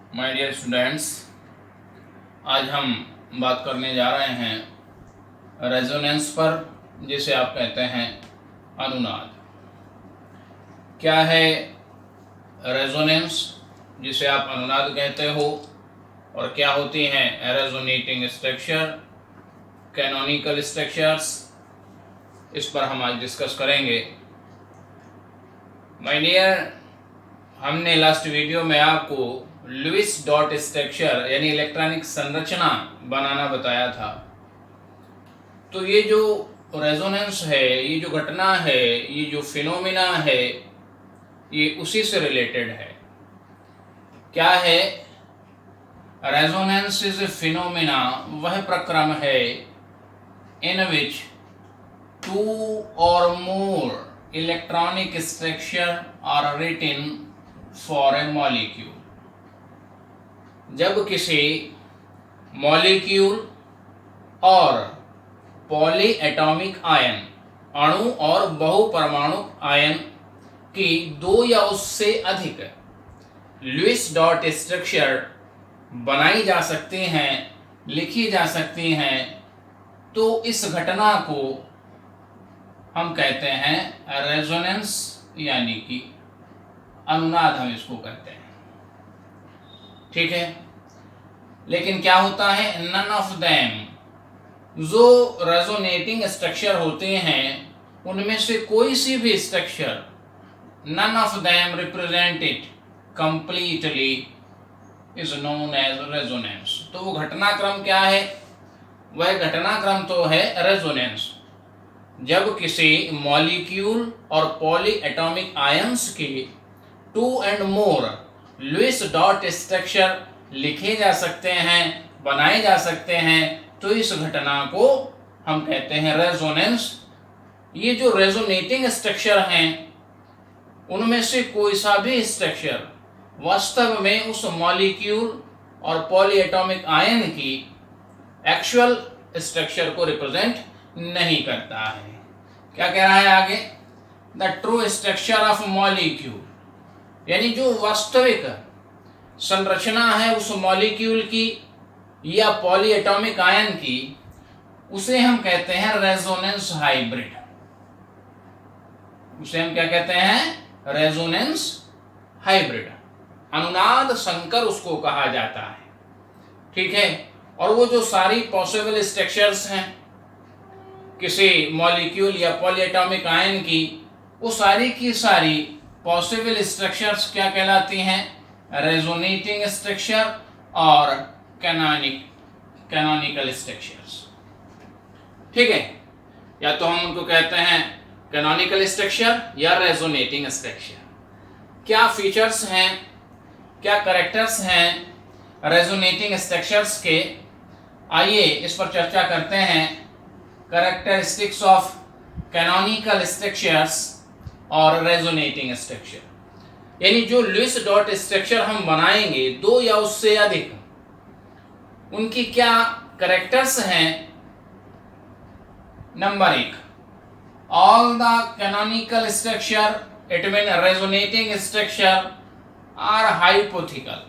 My dear students, आज हम बात करने जा रहे हैं रेजोनेंस पर, जिसे आप कहते हैं अनुनाद। क्या है रेजोनेंस, जिसे आप अनुनाद कहते हो, और क्या होती हैं रेजोनेटिंग स्ट्रक्चर, कैनोनिकल स्ट्रक्चर्स, इस पर हम आज डिस्कस करेंगे। माय डियर, हमने लास्ट वीडियो में आपको लुईस डॉट स्ट्रक्चर यानी इलेक्ट्रॉनिक संरचना बनाना बताया था। तो ये जो रेजोनेंस है, ये जो घटना है, ये जो फिनोमिना है, ये उसी से रिलेटेड है। क्या है? रेजोनेंस इज ए फिनोमिना, वह प्रक्रम है इन which two or more electronic structure are written for a molecule. जब किसी मॉलिक्यूल और पॉली एटॉमिक आयन, अणु और बहुपरमाणु आयन की दो या उससे अधिक लुईस डॉट स्ट्रक्चर बनाई जा सकती हैं, लिखी जा सकती हैं, तो इस घटना को हम कहते हैं रेजोनेंस, यानी कि अनुनाद हम इसको कहते हैं। ठीक है, लेकिन क्या होता है, नन ऑफ देम, जो रेजोनेटिंग स्ट्रक्चर होते हैं उनमें से कोई सी भी structure, none of them represent it completely is known as resonance. तो वो घटनाक्रम क्या है? वह घटनाक्रम तो है रेजोनेंस। जब किसी मॉलिक्यूल और पॉली एटॉमिक आयंस के two and more Lewis dot structure लिखे जा सकते हैं, बनाए जा सकते हैं, तो इस घटना को हम कहते हैं रेजोनेंस। ये जो रेजोनेटिंग स्ट्रक्चर हैं, उनमें से कोई सा भी स्ट्रक्चर वास्तव में उस मॉलिक्यूल और पॉली एटॉमिक आयन की एक्चुअल स्ट्रक्चर को रिप्रेजेंट नहीं करता है। क्या कह रहा है आगे? The true structure of molecule, यानी जो वास्तविक संरचना है उस मॉलिक्यूल की या पॉली एटॉमिक आयन की, उसे हम कहते हैं रेजोनेंस हाइब्रिड। उसे हम क्या कहते हैं? Resonance hybrid. अनुनाद संकर उसको कहा जाता है। ठीक है, और वो जो सारी पॉसिबल स्ट्रक्चर्स हैं किसी मॉलिक्यूल या पॉली एटॉमिक आयन की, वो सारी की सारी पॉसिबल स्ट्रक्चर्स क्या कहलाती हैं? रेजोनेटिंग स्ट्रक्चर और कैनोनिकल स्ट्रक्चर्स। ठीक है, या तो हम उनको कहते हैं कैनोनिकल स्ट्रक्चर या रेजोनेटिंग स्ट्रक्चर। क्या फीचर्स हैं, क्या कैरेक्टर्स हैं रेजोनेटिंग स्ट्रक्चर्स के? आइए इस पर चर्चा करते हैं। कैरेक्टरिस्टिक्स ऑफ कैनोनिकल स्ट्रक्चर्स और रेजोनेटिंग स्ट्रक्चर, यानी जो लुईस डॉट स्ट्रक्चर हम बनाएंगे, दो या उससे अधिक, उनकी क्या कैरेक्टर्स हैं? Number 1, all the canonical structure it mean resonating structure are hypothetical.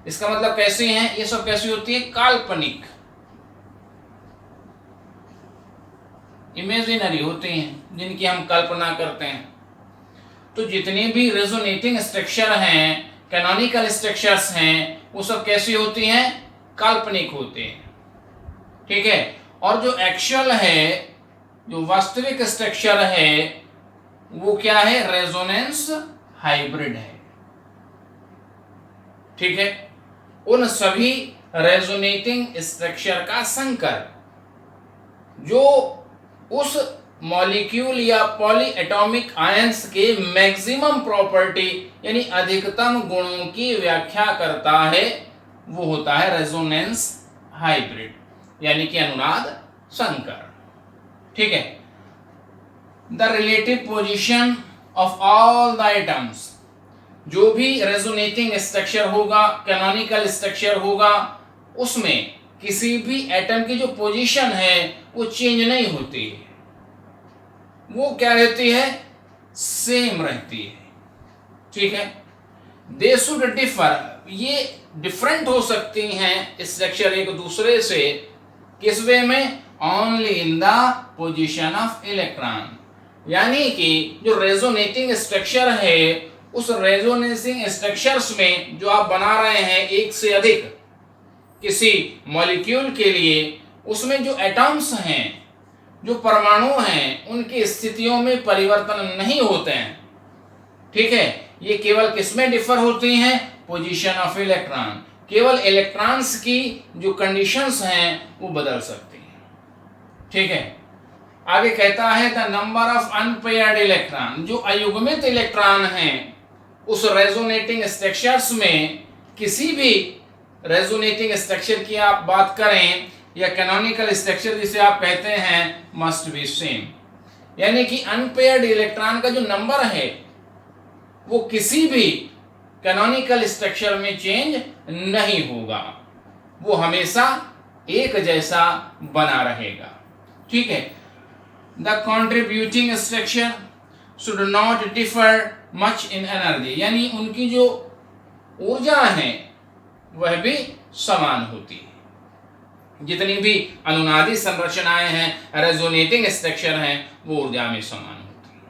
इसका मतलब कैसे हैं? ये सब कैसी होती है? काल्पनिक, इमेजिनरी होते हैं, जिनकी हम कल्पना करते हैं। तो जितने भी रेजोनेटिंग स्ट्रक्चर हैं, कैनोनिकल स्ट्रक्चर्स हैं, वो सब कैसी होती हैं? काल्पनिक होते हैं। ठीक है, और जो एक्चुअल है, जो वास्तविक स्ट्रक्चर है, वो क्या है? रेजोनेंस हाइब्रिड है। ठीक है, उन सभी रेजोनेटिंग स्ट्रक्चर का संकर जो उस मॉलिक्यूल या पॉली एटॉमिक आयंस के मैक्सिमम प्रॉपर्टी यानी अधिकतम गुणों की व्याख्या करता है, वो होता है रेजोनेंस हाइब्रिड, यानी कि अनुनाद संकर। ठीक है, the relative position of all the items, जो भी रेजोनेटिंग स्ट्रक्चर होगा, कैनोनिकल स्ट्रक्चर होगा, उसमें किसी भी एटम की जो पोजीशन है वो चेंज नहीं होती है, वो क्या रहती है? सेम रहती है। ठीक है, दे शुड डिफर ये डिफरेंट हो सकती हैं स्ट्रक्चर एक दूसरे से, किस वे में? Only in the position of electron, यानी कि जो रेजोनेटिंग स्ट्रक्चर है उस रेजोनेटिंग स्ट्रक्चर्स में जो आप बना रहे हैं एक से अधिक किसी मॉलिक्यूल के लिए, उसमें जो एटम्स हैं, जो परमाणु हैं, उनकी स्थितियों में परिवर्तन नहीं होते हैं। ठीक है, ये केवल किसमें डिफर होती हैं? Position of electron. केवल इलेक्ट्रॉन्स की जो कंडीशंस हैं वो बदल सकती हैं। ठीक है, आगे कहता है the number of unpaired electron, जो अयुग्मित इलेक्ट्रॉन हैं उस रेजोनेटिंग स्ट्रक्चर्स में, किसी भी रेजोनेटिंग स्ट्रक्चर की आप बात करें या कैनोनिकल स्ट्रक्चर जिसे आप कहते हैं, मस्ट बी सेम, यानी कि अनपेयर्ड इलेक्ट्रॉन का जो नंबर है वो किसी भी कैनोनिकल स्ट्रक्चर में चेंज नहीं होगा, वो हमेशा एक जैसा बना रहेगा। ठीक है, the contributing structure should not differ much in energy, यानी उनकी जो ऊर्जा है वह भी समान होती है। जितनी भी अनुनादी संरचनाएं हैं, रेजोनेटिंग स्ट्रक्चर हैं, वो ऊर्जा में समान होती है।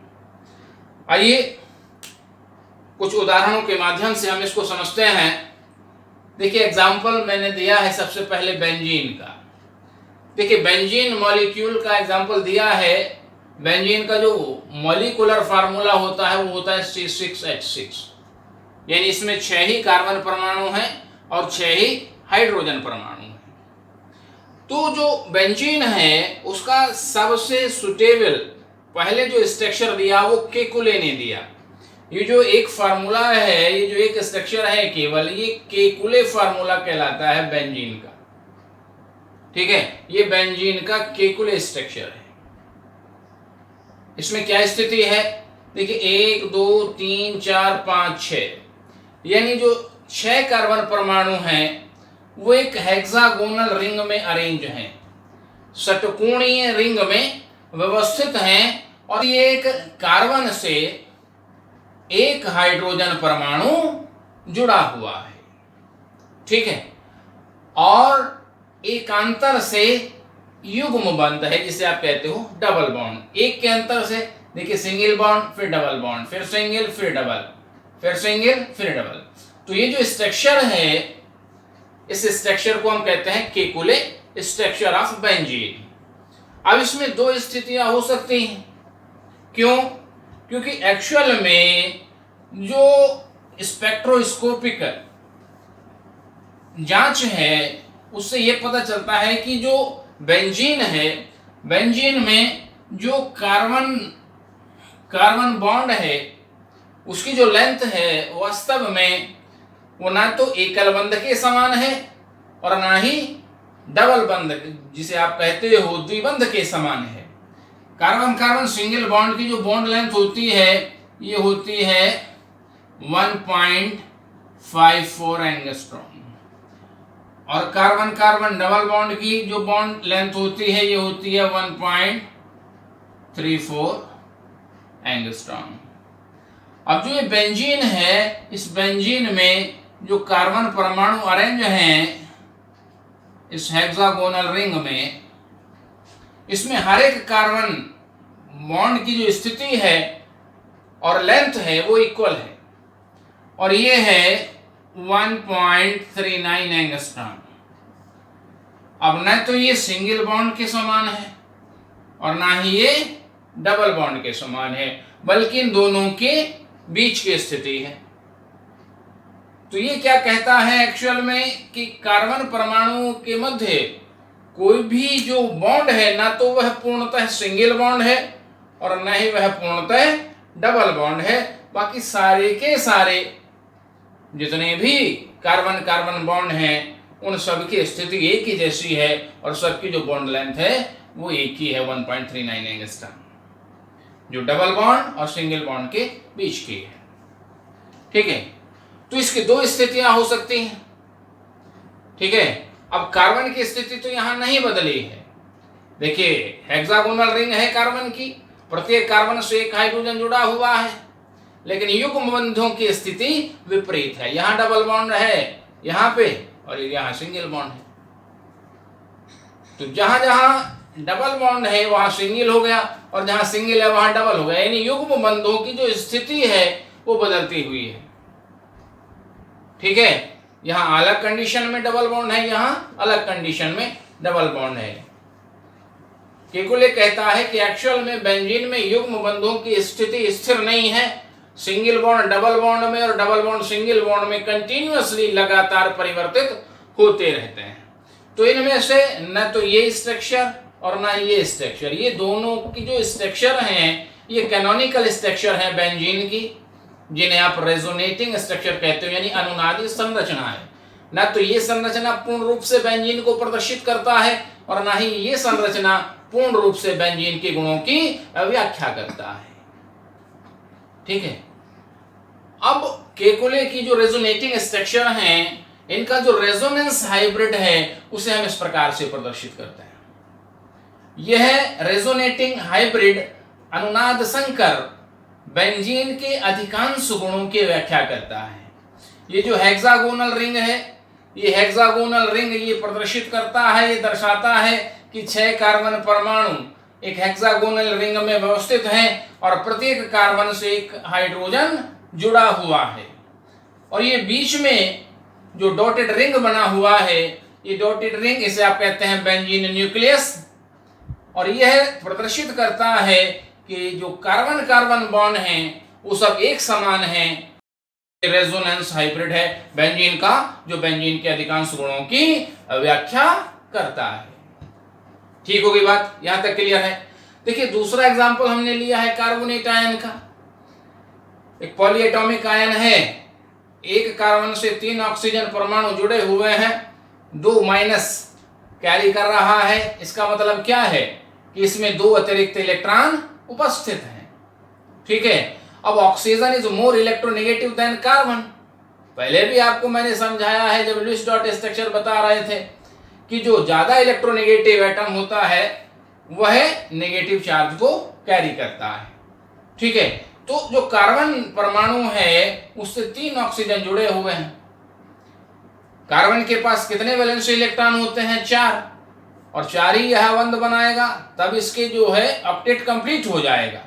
आइए कुछ उदाहरणों के माध्यम से हम इसको समझते हैं। देखिए, एग्जाम्पल मैंने दिया है सबसे पहले बेंजीन का। देखिए, बेंजीन मॉलिक्यूल का एग्जाम्पल दिया है। बेंजीन का जो मॉलिक्यूलर फार्मूला होता है वो होता है C6H6, यानी इसमें 6 ही कार्बन परमाणु हैं और 6 ही हाइड्रोजन परमाणु हैं। तो जो बेंजीन है उसका सबसे सुटेबल पहले जो स्ट्रक्चर दिया वो केकुले ने दिया। ये जो एक फार्मूला है, ये जो एक स्ट्रक्चर है केवल, ये केकुले फार्मूला कहलाता है बेंजीन का। ठीक है, ये बेंजीन का केकुले स्ट्रक्चर है। इसमें क्या स्थिति है? देखिए, 1 2 3 4 5 6, यानी जो 6 कार्बन परमाणु हैं वो एक हेक्सागोनल रिंग में अरेंज हैं, षटकोणीय रिंग में व्यवस्थित हैं, और ये एक कार्बन से एक हाइड्रोजन परमाणु जुड़ा हुआ है। ठीक है, और एकांतर से युग्म बंध है जिसे आप कहते हो डबल बॉन्ड। एक के अंतर से, देखिए, सिंगल बॉन्ड, फिर डबल बॉन्ड, फिर सिंगल, फिर डबल, फिर सिंगल, फिर डबल। तो ये जो स्ट्रक्चर है, इस स्ट्रक्चर को हम कहते हैं केकुले स्ट्रक्चर ऑफ बेंजीन। अब इसमें 2 स्थितियां हो सकती हैं। क्यों? क्योंकि एक्चुअल में जो स्पेक्ट्रोस्कोपिक जांच है उससे यह पता चलता है कि जो बेंजीन है, बेंजीन में जो कार्बन बॉन्ड है उसकी जो लेंथ है वास्तव में वो ना तो एकल बंध के समान है और ना ही डबल बंध जिसे आप कहते हो द्विबंध के समान है। कार्बन कार्बन सिंगल बॉन्ड की जो बॉन्ड लेंथ होती है ये होती है 1.54 एंगस्ट्रॉम, और कार्बन कार्बन डबल बॉन्ड की जो बॉन्ड लेंथ होती है ये होती है 1.34 एंगस्ट्रॉम। अब जो ये बेंजीन है, इस बेंजीन में जो कार्बन परमाणु अरेंज हैं इस हेक्सागोनल रिंग में, इसमें हर एक कार्बन बॉन्ड की जो स्थिति है और लेंथ है वो इक्वल है, और ये है 1.39 एंगस्ट्रॉम। अब न तो ये सिंगल बॉन्ड के समान है और ना ही ये डबल बॉन्ड के समान है, बल्कि इन दोनों के बीच की स्थिति है। तो ये क्या कहता है एक्चुअल में कि कार्बन परमाणु के मध्य कोई भी जो बॉन्ड है ना तो वह पूर्णतः सिंगल बॉन्ड है और न ही वह पूर्णतः डबल बॉन्ड है। बाकी सारे के सारे जितने भी कार्बन कार्बन बॉन्ड हैं उन सब की स्थिति एक ही जैसी है और सबकी जो बॉन्ड लेंथ है वो एक ही है 1.39 एंगस्ट्रॉम, जो डबल बॉन्ड और सिंगल बॉन्ड के बीच की है। ठीक है, तो इसकी 2 स्थितियां हो सकती हैं। ठीक है, अब कार्बन की स्थिति तो यहां नहीं बदली है। देखिए, हेक्सागोनल रिंग है कार्बन की, प्रत्येक कार्बन से एक हाइड्रोजन जुड़ा हुआ है। लेकिन युग्म बंधों की स्थिति विपरीत है। यहां डबल बॉन्ड है यहां पे और यहां सिंगल बॉन्ड है। तो जहां जहां डबल बॉन्ड है वहां सिंगल हो गया और जहां सिंगल है वहां डबल हो गया, यानी युग्म बंधों की जो स्थिति है वो बदलती हुई है। ठीक है, यहां अलग कंडीशन में डबल बॉन्ड है, यहां अलग कंडीशन में डबल बॉन्ड है। केकुले कहता है कि एक्चुअल में बेंजीन में युग्म बंधों की स्थिति स्थिर नहीं है। सिंगल बॉन्ड डबल बॉन्ड में और डबल बॉन्ड सिंगल बॉन्ड में कंटिन्यूअसली लगातार परिवर्तित होते रहते हैं। तो इनमें से न तो ये स्ट्रक्चर और ना ये स्ट्रक्चर, ये दोनों की जो स्ट्रक्चर हैं ये कैनोनिकल स्ट्रक्चर है बेंजीन की, जिन्हें आप रेजोनेटिंग स्ट्रक्चर कहते हो, यानी अनुनादी संरचना है। ना तो ये संरचना पूर्ण रूप से बेंजीन को प्रदर्शित करता है और ना ही ये संरचना पूर्ण रूप से बेंजीन के गुणों की व्याख्या करता है। ठीक है, अब केकुले की जो रेजोनेटिंग स्ट्रक्चर हैं इनका जो रेजोनेंस हाइब्रिड है उसे हम इस प्रकार से प्रदर्शित करते हैं। यह रेजोनेटिंग हाइब्रिड अनुनाद संकर बेंजीन के अधिकांश गुणों की व्याख्या करता है। ये जो हेक्सागोनल रिंग है, ये हेक्सागोनल रिंग ये प्रदर्शित करता है, ये दर्शाता है कि 6 कार्बन परमाणु एक हेक्सागोनल रिंग में व्यवस्थित हैं और प्रत्येक कार्बन से एक हाइड्रोजन जुड़ा हुआ है। और ये बीच में जो डॉटेड रिंग बना हुआ है, ये डॉटेड रिंग इसे आप कहते हैं बेंजीन न्यूक्लियस, और यह प्रदर्शित करता है कि जो कार्बन कार्बन बॉन्ड हैं वो सब एक समान हैं। रेजोनेंस हाइब्रिड है बेंजीन का, जो बेंजीन के अधिकांश गुणों की व्याख्या करता है। ठीक हो गई बात, यहां तक क्लियर है। देखिए दूसरा एग्जांपल हमने लिया है कार्बोनेट आयन का। एक पॉलीएटॉमिक आयन है, एक कार्बन से 3 ऑक्सीजन परमाणु जुड़े हुए हैं, 2 माइनस कैरी कर रहा है। इसका मतलब क्या है कि इसमें 2 अतिरिक्त इलेक्ट्रॉन उपस्थित हैं। ठीक है, अब oxygen is more electronegative than carbon. पहले भी आपको मैंने समझाया है जब लुईस डॉट स्ट्रक्चर बता रहे थे कि जो ज्यादा इलेक्ट्रोनेगेटिव एटम होता है वह नेगेटिव चार्ज को कैरी करता है। ठीक है, तो जो कार्बन परमाणु है उससे 3 ऑक्सीजन जुड़े हुए हैं। कार्बन के पास कितने वैलेंसी इलेक्ट्रॉन होते हैं? 4, और 4 ही यह बंध बनाएगा, तब इसके जो है ऑक्टेट कंप्लीट हो जाएगा।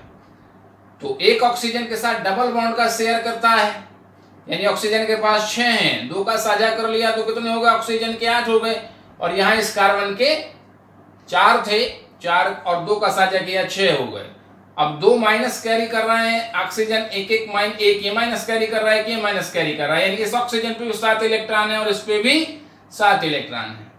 तो एक ऑक्सीजन के साथ डबल बॉन्ड का शेयर करता है, यानी ऑक्सीजन के पास 6 हैं, 2 का साझा कर लिया तो कितने हो गए? ऑक्सीजन के 8 हो गए। और यहाँ इस कार्बन के 4 थे, 4 और 2 का साझा किया 6 हो गए। अब 2 माइनस कैरी कर रहे हैं ऑक्सीजन, एक ये माइनस कैरी कर रहा है, एक ये माइनस कैरी कर रहा है, यानी इस ऑक्सीजन पे भी 7 इलेक्ट्रॉन है और इस पे भी 7 इलेक्ट्रॉन है।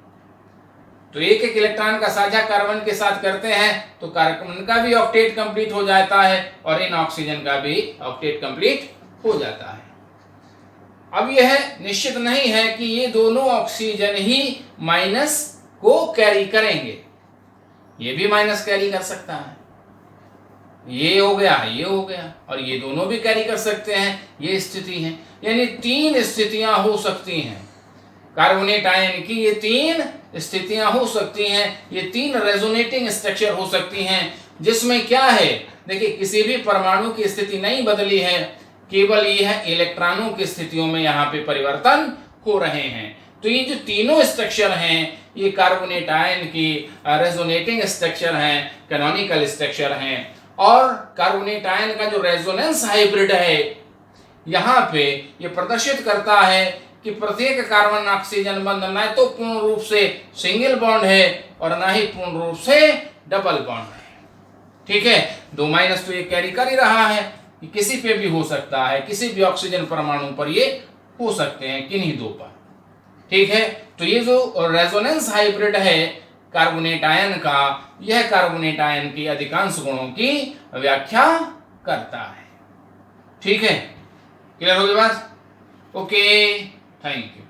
तो एक इलेक्ट्रॉन का साझा कार्बन के साथ करते हैं तो कार्बन का भी ऑक्टेट कंप्लीट हो जाता है और इन ऑक्सीजन का भी ऑक्टेट कंप्लीट हो जाता है। अब यह निश्चित नहीं है कि ये दोनों ऑक्सीजन ही माइनस को कैरी करेंगे, ये भी माइनस कैरी कर सकता है। ये हो गया, ये हो गया, और ये दोनों भी कैरी कर सकते हैं। ये स्थिति है, यानी 3 स्थितियां हो सकती हैं कार्बोनेट आयन की। ये 3 स्थितियां हो सकती हैं, ये 3 रेजोनेटिंग स्ट्रक्चर हो सकती हैं, जिसमें क्या है, देखिए किसी भी परमाणु की स्थिति नहीं बदली है, केवल यह इलेक्ट्रॉनों की स्थितियों में यहाँ पे परिवर्तन हो रहे हैं। तो ये जो तीनों स्ट्रक्चर हैं ये कार्बोनेट आयन की रेजोनेटिंग स्ट्रक्चर हैं, कैनोनिकल स्ट्रक्चर हैं। और कार्बोनेट आयन का जो रेजोनेंस हाइब्रिड है यहाँ पे ये प्रदर्शित करता है कि प्रत्येक कार्बन ऑक्सीजन बंध न तो पूर्ण रूप से सिंगल बॉन्ड है और ना ही पूर्ण रूप से डबल बॉन्ड है। ठीक है, 2 माइनस तो ये कैरी कर ही रहा है, कि किसी पे भी हो सकता है, किसी भी ऑक्सीजन परमाणु पर ये हो सकते हैं, किन्हीं 2 पर। ठीक है, तो ये जो रेजोनेंस हाइब्रिड है कार्बोनेट आयन का, यह कार्बोनेट आयन की अधिकांश गुणों की व्याख्या करता है। ठीक है, क्लियर होगी बात? Okay, thank you.